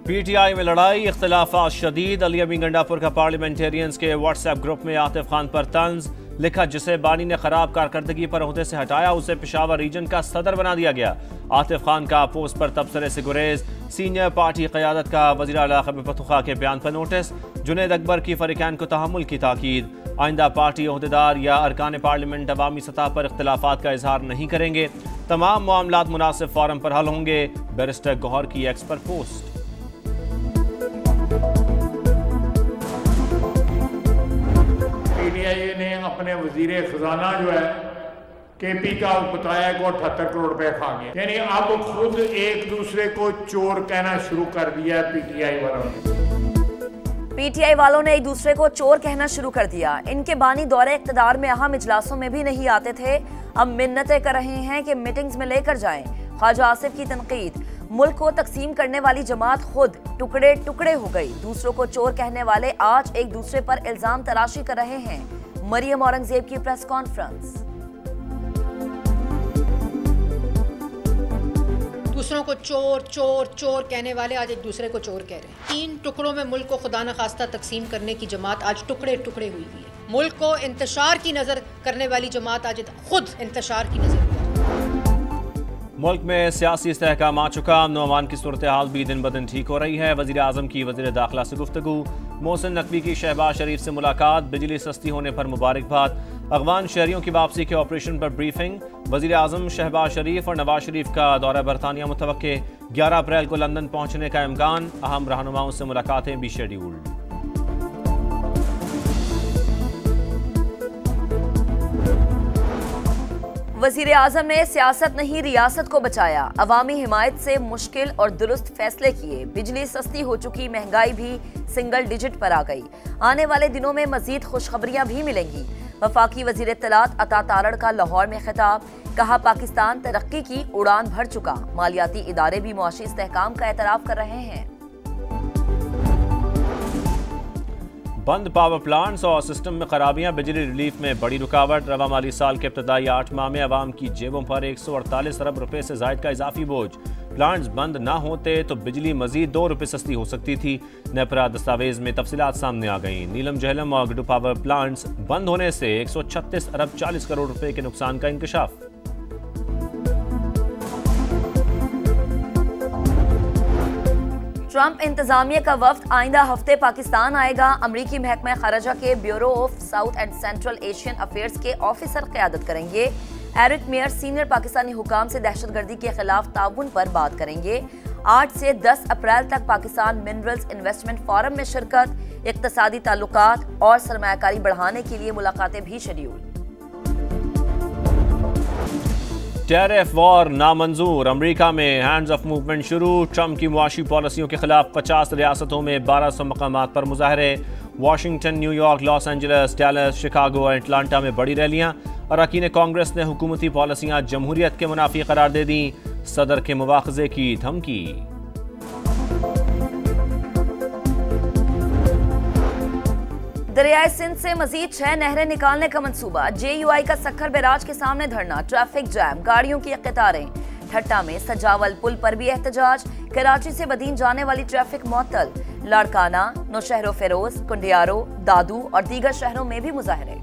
PTI में लड़ाई, इख्तिलाफात शदीद। अली अमीन गंडापुर का पार्लियामेंटेरियंस के व्हाट्सएप ग्रुप में आतिफ खान पर तंज। लिखा, जिसे बानी ने खराब कारकर्दगी पर ओहदे से हटाया उसे पेशावर रीजन का सदर बना दिया गया। आतिफ खान का पोस्ट पर तबसरे से गुरेज। सीनियर पार्टी क़यादत का वज़ीर आला ख़ैबर पख्तूनख्वा के बयान पर नोटिस। जुनैद अकबर की फ़रीक़ैन को तहम्मुल की ताकीद। आइंदा पार्टी ओहदेदार या अरकान पार्लियामेंट अवामी सतह पर इख्तिलाफात का इजहार नहीं करेंगे। तमाम मामलात मुनासिब फ़ोरम पर हल होंगे। बैरिस्टर गौहर की एक्स पर पोस्ट। PTI ने अपने वजीर खजाना जो है KP का बताया कि 78 करोड़ रुपए खा गए। यानी अब खुद एक दूसरे को चोर कहना शुरू कर दिया है PTI वालों ने। PTI वालों ने एक दूसरे को चोर कहना शुरू कर दिया। इनके बानी दौरे इक़्तिदार में अहम इजलासों में भी नहीं आते थे, अब मिन्नतें कर रहे हैं कि मीटिंग्स में लेकर जाएं। ख्वाजा आसिफ की तनकीद, मुल्क को तकसीम करने वाली जमात खुद टुकड़े टुकड़े हो गई। दूसरों को चोर कहने वाले आज एक दूसरे पर इल्जाम तराशी कर रहे हैं। मरियम औरंगजेब की प्रेस कॉन्फ्रेंस। दूसरों को चोर चोर चोर कहने वाले आज एक दूसरे को चोर कह रहे हैं। 3 टुकड़ों में मुल्क को खुदा न खास्ता तकसीम करने की जमात आज टुकड़े टुकड़े हुई है। मुल्क को इंतशार की नजर करने वाली जमात आज खुद इंतशार की नजर। मुल्क में सियासी इस्तेहकाम आ चुका। अमन अमान की सूरत हाल भी दिन ब दिन ठीक हो रही है। वज़ीर आज़म की वज़ीर दाखिला से गुफ्तगू। मोहसिन नकवी की शहबाज शरीफ से मुलाकात। बिजली सस्ती होने पर मुबारकबाद। अफगान शहरियों की वापसी के ऑपरेशन पर ब्रीफिंग। वज़ीर आज़म शहबाज शरीफ और नवाज शरीफ का दौरा बरतानिया मुतवक्के। 11 अप्रैल को लंदन पहुंचने का इम्कान। अहम रहनुमाओं से मुलाकातें भी शेड्यूल्ड। वज़ीर आज़म ने सियासत नहीं रियासत को बचाया। अवामी हिमायत से मुश्किल और दुरुस्त फैसले किए। बिजली सस्ती हो चुकी, महंगाई भी सिंगल डिजिट पर आ गई। आने वाले दिनों में मजीद खुशखबरियां भी मिलेंगी। वफाकी वज़ीर इत्तलात अता तारड़ का लाहौर में खिताब। कहा, पाकिस्तान तरक्की की उड़ान भर चुका। मालियाती इदारे भी मुआशी इस्तेहकाम का एतराफ़ कर रहे हैं। बंद पावर प्लांट्स और सिस्टम में खराबियां, बिजली रिलीफ में बड़ी रुकावट। रवा माली साल के इब्तदाई 8 माह में अवाम की जेबों पर 148 अरब रुपए से जायद का इजाफी बोझ। प्लांट्स बंद ना होते तो बिजली मजीद 2 रुपए सस्ती हो सकती थी। नेपरा दस्तावेज में तफसीलात सामने आ गई। नीलम जहलम और गडू पावर प्लांट्स बंद होने से 136 अरब 40 करोड़ रुपए के नुकसान का इंकशाफ। ट्रंप इंतजामिया का वफ्द आइंदा हफ्ते पाकिस्तान आएगा। अमरीकी महकमा खारजा के bureau of south and central Asian affairs के ऑफिसर क़यादत करेंगे। एरिक मेयर सीनियर पाकिस्तानी हुकाम से दहशतगर्दी के खिलाफ ताउन पर बात करेंगे। 8 से 10 अप्रैल तक पाकिस्तान मिनरल्स इन्वेस्टमेंट फोरम में शिरकत। इक्तसादी ताल्लुकात और सरमायाकारी बढ़ाने के लिए मुलाकातें भी शेड्यूल। टैरिफ वॉर नामंजूर। अमेरिका में हैंड्स ऑफ मूवमेंट शुरू। ट्रंप की मुआशी पॉलिसियों के खिलाफ 50 रियासतों में 1200 मकामात पर मुजाहरे। Washington, New York, Los Angeles, Dallas, Chicago और अटलांटा में बड़ी रैलियां। अरकान कांग्रेस ने हुकूमती पॉलिसियां जमहूरियत के मुनाफी करार दे दी। सदर के मुवाखजे की धमकी। दरियाए सिंध से मजीद 6 नहरें निकालने का मंसूबा। JUI का सक्खर बैराज के सामने धरना। ट्रैफिक जैम, गाड़ियों की कतारें। ठट्टा में सजावल पुल पर भी एहतजाज। कराची से बदीन जाने वाली ट्रैफिक मुअत्तल। लाड़काना, नौशहरो फेरोज, कुंडियारो, दादू और दीगर शहरों में भी मुजाहरे।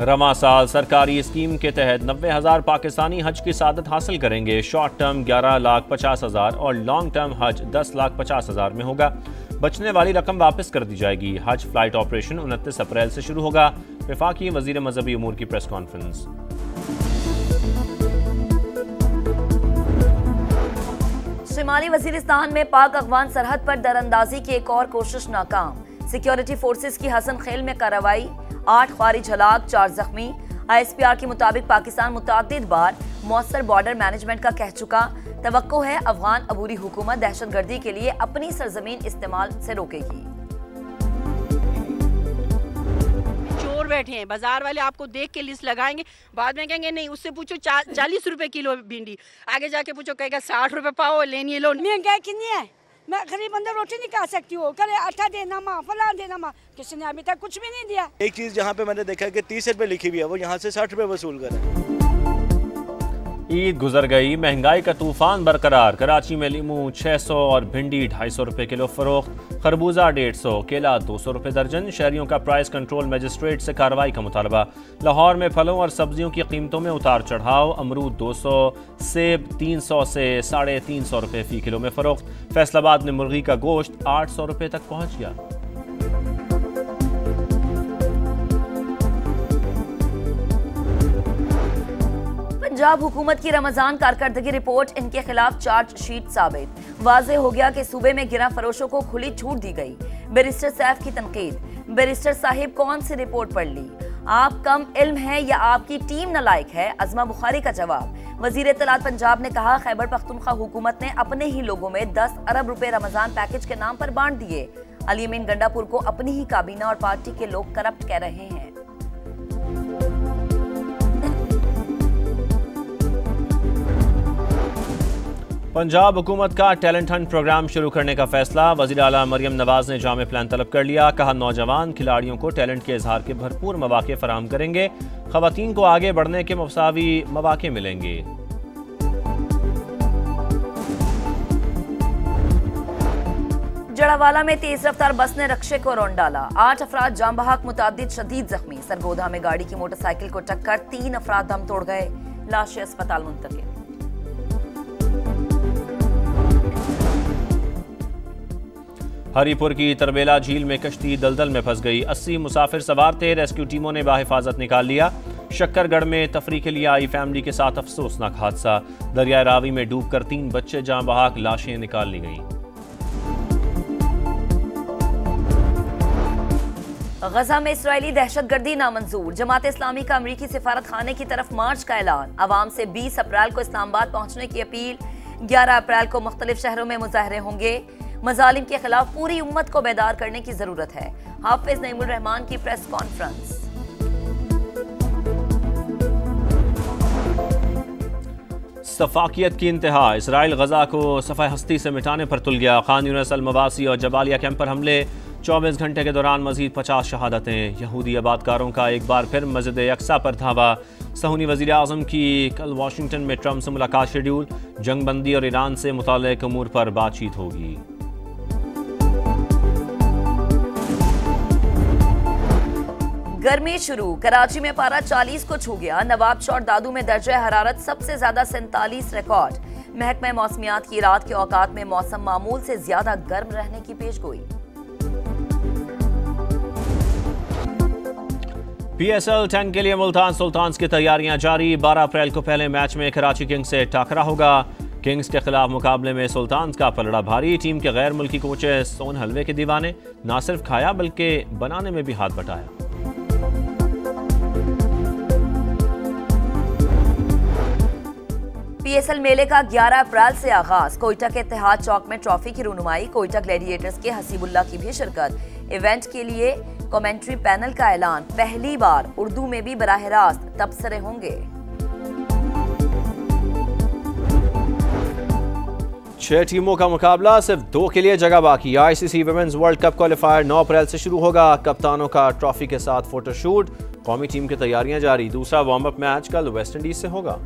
रवा साल सरकारी स्कीम के तहत 90,000 पाकिस्तानी हज की सादत हासिल करेंगे। शॉर्ट टर्म 11,50,000 और लॉन्ग टर्म हज 10,50,000 में होगा। बचने वाली रकम वापस कर दी जाएगी। हज फ्लाइट ऑपरेशन 29 अप्रैल से शुरू होगा। वफाकी वजीर मजहबी उमूर की प्रेस कॉन्फ्रेंस। शिमाली वजीरिस्तान में पाक अफगान सरहद पर दरअंदाजी की एक और कोशिश नाकाम। सिक्योरिटी फोर्सेस की हसन खेल में कार्रवाई। 8 ख्वारिज हलाक, 4 जख्मी। ISPR के मुताबिक पाकिस्तान मुतअद्दिद बार मौसर बॉर्डर मैनेजमेंट का कह चुका। तवक्को है अफगान अबूरी हुकूमत दहशतगर्दी के लिए अपनी सरजमीन इस्तेमाल से रोकेगी। चोर बैठे हैं, बाजार वाले आपको देख के लिस्ट लगाएंगे, बाद में कहेंगे नहीं, उससे पूछो 40 रुपए किलो भिंडी, आगे जाके पूछो कहेगा 60 रुपए पाओ, लेनी लो। महंगाई कितनी है, मैं गरीब बंदा रोटी नहीं खा सकती हूँ, करे आटा देना माँ, फला देना माँ, किसी ने अभी तक कुछ भी नहीं दिया। एक चीज जहाँ पे मैंने देखा कि 30 रुपए लिखी हुई है, वो यहाँ से 60 रुपए वसूल कर रहे हैं। ईद गुजर गई, महंगाई का तूफान बरकरार। कराची में लीमू 600 और भिंडी 250 रुपए किलो फरोख्त, खरबूजा 150, केला 200 रुपए दर्जन। शहरियों का प्राइस कंट्रोल मजिस्ट्रेट से कार्रवाई का मुतालबा। लाहौर में फलों और सब्जियों की कीमतों में उतार चढ़ाव। अमरूद 200, सेब 300 से 350 रुपए फी किलो में फरोख्त। फैसलाबाद में मुर्गी का गोश्त 800 रुपए तक पहुंच गया। पंजाब हुकूमत की रमजान कारकर्दगी रिपोर्ट, इनके खिलाफ चार्जशीट साबित। वाज़े हो गया कि सूबे में गिरा फरोशों को खुली छूट दी गई। बैरिस्टर सैफ की तनकीद। बैरिस्टर साहिब कौन सी रिपोर्ट पढ़ ली? आप कम इल्म है या आपकी टीम नालायक है? अज़मा बुखारी का जवाब। वजीर इत्तलात पंजाब ने कहा, खैबर पख्तूनख्वा हुकूमत ने अपने ही लोगों में 10 अरब रुपए रमजान पैकेज के नाम पर बांट दिए। अली अमीन गंडापुर को अपनी ही काबीना और पार्टी के लोग करप्ट कह रहे हैं। पंजाब हुकूमत का टैलेंट हंट प्रोग्राम शुरू करने का फैसला। वज़ीर आला मरियम नवाज ने जामे प्लान तलब कर लिया। कहा, नौजवान खिलाड़ियों को टैलेंट के इजहार के भरपूर मौके फराहम करेंगे। ख़वातीन को आगे बढ़ने के मुसावी मौके मिलेंगे। जड़ावाला में तेज रफ्तार बस ने रक्षे को रौंद डाला। 8 अफराद जाम बहक, मुतादिद शदीद जख्मी। सरगोधा में गाड़ी की मोटरसाइकिल को टक्कर, 3 अफराद दम तोड़ गए। लाशें अस्पताल मुंतकिल। हरीपुर की तरबेला झील में कश्ती दलदल में फंस गई। 80 मुसाफिर सवार थे। रेस्क्यू टीमों ने बाहिफाजत निकाल लिया। शक्करगढ़ में तफरी के लिए आई फैमिली के साथ अफसोसनाक हादसा। दरिया रावी में डूबकर 3 बच्चे जाँ बहक, लाशें निकाल ली गईं। गजा में इस्राएली दहशतगर्दी नामंजूर। जमात इस्लामी का अमरीकी सिफारत खाने की तरफ मार्च का ऐलान। अवाम से 20 अप्रैल को इस्लामाबाद पहुंचने की अपील। 11 अप्रैल को मुख्तलिफ शहरों में मुजाहरे होंगे। मजालिम के खिलाफ पूरी उम्मत को बेदार करने की जरूरत है। हाफिज नईमुर रहमान की प्रेस कॉन्फ्रेंस। सफाकियत की इंतहा। इसराइल गजा को सफ़ाए हस्ती से मिटाने पर तुल गया। खान यूनिस, अल मवासी और जबालिया कैंप पर हमले। 24 घंटे के दौरान मजीद 50 शहादतें। यहूदी आबादकारों का एक बार फिर मस्जिद यक्सा पर धावा। सहूनी वज़ीर आज़म की कल वाशिंगटन में ट्रंप से मुलाकात शेड्यूल। जंगबंदी और ईरान से मुताल्लिक़ अमूर पर बातचीत होगी। गर्मी शुरू। कराची में पारा 40 को छू गया। नवाब चौर दादू में दर्जा हरारत सबसे ज्यादा 47 रिकॉर्ड। महकमा मौसमियात की रात के औकात में मौसम मामूल से ज्यादा गर्म रहने की पेशगोई। PSL 10 के लिए मुल्तान सुल्तान्स की तैयारियां जारी। 12 अप्रैल को पहले मैच में कराची किंग्स से टाकरा होगा। किंग्स के खिलाफ मुकाबले में सुल्तान्स का पलड़ा भारी। टीम के गैर मुल्की कोचेस सोन हलवे के दीवाने। ना सिर्फ खाया बल्कि बनाने में भी हाथ बटाया। PSL मेले का 11 अप्रैल से आगाज। कोयटा के इत्तेहाद चौक में ट्रॉफी की रुनुमाई। कोयटा ग्लैडिएटर्स के हसीबुल्ला की भी शिरकत। इवेंट के लिए कमेंट्री पैनल का ऐलान। पहली बार उर्दू में भी बराह रास्त तबसरे होंगे। 6 टीमों का मुकाबला, सिर्फ 2 के लिए जगह बाकी। ICC women's world cup qualifier 9 अप्रैल से शुरू होगा। कप्तानों का ट्रॉफी के साथ फोटोशूट। कौमी टीम की तैयारियां जारी। दूसरा वार्म अप मैच कल वेस्ट इंडीज से होगा।